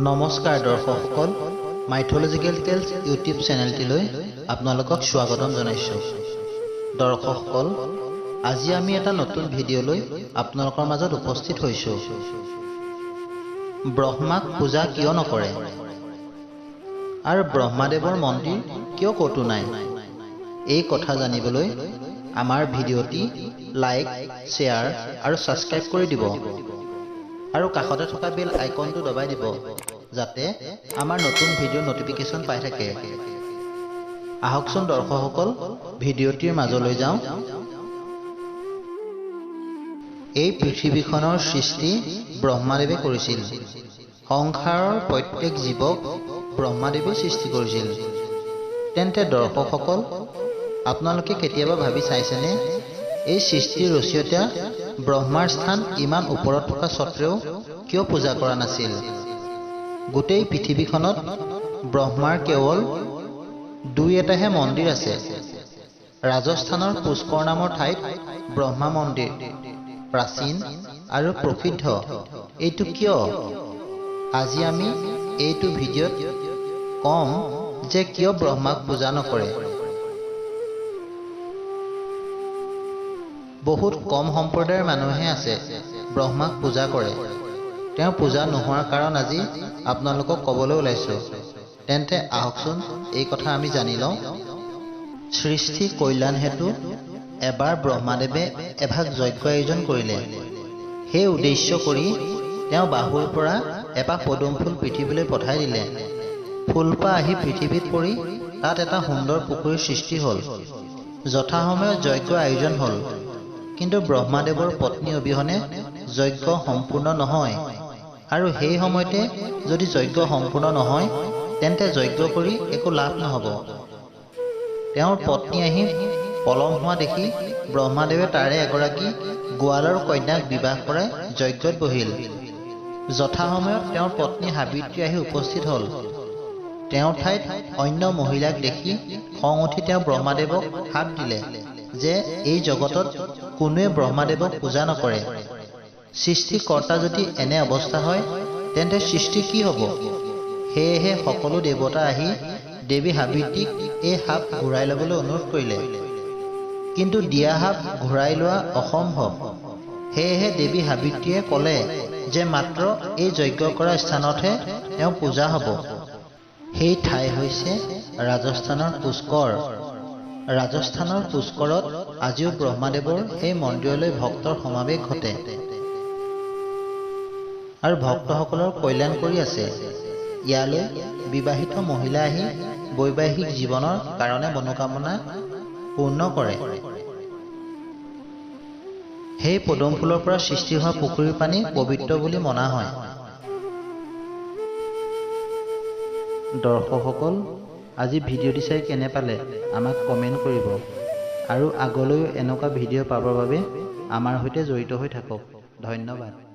নমস্কাৰ দৰ্শকসকল, mythological tales YouTube চেনেলটিলৈ আপোনালোকক স্বাগতম জনাইছোঁ। দৰ্শকসকল, আজি আমি এটা নতুন ভিডিঅ'লৈ আপোনালোকৰ মাজত উপস্থিত হৈছোঁ। ব্ৰহ্মাক পূজা কিয় নকৰে আৰু ব্ৰহ্মাদেৱৰ মন্দিৰ কিয় ক'তো নাই, এই কথা জানিবলৈ আমাৰ ভিডিঅ'টি লাইক, শ্বেয়াৰ আৰু ছাবস্ক্ৰাইব কৰি দিব আৰু কাষতে থকা বেল আইকনটো দবাই দিব যাতে আমাৰ নতুন ভিডিঅ'ৰ নটিফিকেশ্যন পাই থাকে। আহকচোন দৰ্শকসকল, ভিডিঅ'টিৰ মাজলৈ যাওঁ। এই পৃথিৱীখনৰ সৃষ্টি ব্ৰহ্মাদেৱে কৰিছিল। সংসাৰৰ প্ৰত্যেক জীৱক ব্ৰহ্মাদেৱে সৃষ্টি কৰিছিল। তেন্তে দৰ্শকসকল, আপোনালোকে কেতিয়াবা ভাবি চাইছেনে, এই সৃষ্টিৰ ৰচয়িতা ব্ৰহ্মাৰ স্থান ইমান ওপৰত থকা স্বত্বেও কিয় পূজা কৰা নাছিল? গোটেই পৃথিৱীখনত ব্ৰহ্মাৰ কেৱল দুই এটাহে মন্দিৰ আছে। ৰাজস্থানৰ পুষ্কৰ নামৰ ঠাইত ব্ৰহ্মা মন্দিৰ প্ৰাচীন আৰু প্ৰসিদ্ধ। এইটো কিয়? আজি আমি এইটো ভিডিঅ'ত কম যে কিয় ব্ৰহ্মাক পূজা নকৰে। বহুত কম সম্প্ৰদায়ৰ মানুহে আছে ব্ৰহ্মাক পূজা কৰে। তেওঁ পূজা নোহোৱাৰ কাৰণ আজি আপোনালোকক ক'বলৈ ওলাইছোঁ। তেন্তে আহকচোন এই কথা আমি জানি লওঁ। সৃষ্টি কল্যাণ হেতু এবাৰ ব্ৰহ্মাদেৱে এভাগ যজ্ঞ আয়োজন কৰিলে। সেই উদ্দেশ্য কৰি তেওঁ বাহুৰ পৰা এপাহ পদুম ফুল পৃথিৱীলৈ পঠাই দিলে। ফুলপাহ আহি পৃথিৱীত পৰি তাত এটা সুন্দৰ পুখুৰীৰ সৃষ্টি হ'ল। যথাসময়ত যজ্ঞ আয়োজন হ'ল, কিন্তু ব্ৰহ্মাদেৱৰ পত্নী অবিহনে যজ্ঞ সম্পূৰ্ণ নহয়। আৰু সেই সময়তে যদি যজ্ঞ সম্পূৰ্ণ নহয়, তেন্তে যজ্ঞ কৰি একো লাভ নহ'ব। তেওঁৰ পত্নী আহি পলম হোৱা দেখি ব্ৰহ্মাদেৱে তাৰে এগৰাকী গোৱালৰ কন্যাক বিবাহ কৰাই যজ্ঞত বহিল। যথাসময়ত তেওঁৰ পত্নী সাবিত্ৰী আহি উপস্থিত হ'ল। তেওঁৰ ঠাইত অন্য মহিলাক দেখি খং উঠি তেওঁ ব্ৰহ্মাদেৱক শাপ দিলে যে এই জগতত কোনোৱে ব্ৰহ্মাদেৱক পূজা নকৰে। সৃষ্টিকৰ্তা যদি এনে অৱস্থা হয়, তেন্তে সৃষ্টি কি হ'ব? সেয়েহে সকলো দেৱতা আহি দেৱী সাবিত্ৰীক এই শাপ ঘূৰাই ল'বলৈ অনুৰোধ কৰিলে, কিন্তু দিয়া শাপ ঘূৰাই লোৱা অসম্ভৱ। সেয়েহে দেৱী সাবিত্ৰীয়ে ক'লে যে মাত্ৰ এই যজ্ঞ কৰা স্থানতহে তেওঁ পূজা হ'ব। সেই ঠাই হৈছে ৰাজস্থানৰ পুষ্কৰ। ৰাজস্থানৰ পুষ্কৰত আজিও ব্ৰহ্মাদেৱৰ সেই মন্দিৰলৈ ভক্তৰ সমাৱেশ ঘটে আৰু ভক্তসকলৰ কল্যাণ কৰি আছে। ইয়ালৈ বিবাহিত মহিলা আহি বৈবাহিক জীৱনৰ কাৰণে মনোকামনা পূৰ্ণ কৰে। সেই পদুম ফুলৰ পৰা সৃষ্টি হোৱা পুখুৰীৰ পানী পবিত্ৰ বুলি মনা হয়। দৰ্শকসকল, আজি ভিডিঅ'টি চাই কেনে পালে আমাক কমেণ্ট কৰিব আৰু আগলৈও এনেকুৱা ভিডিঅ' পাবৰ বাবে আমাৰ সৈতে জড়িত হৈ থাকক। ধন্যবাদ।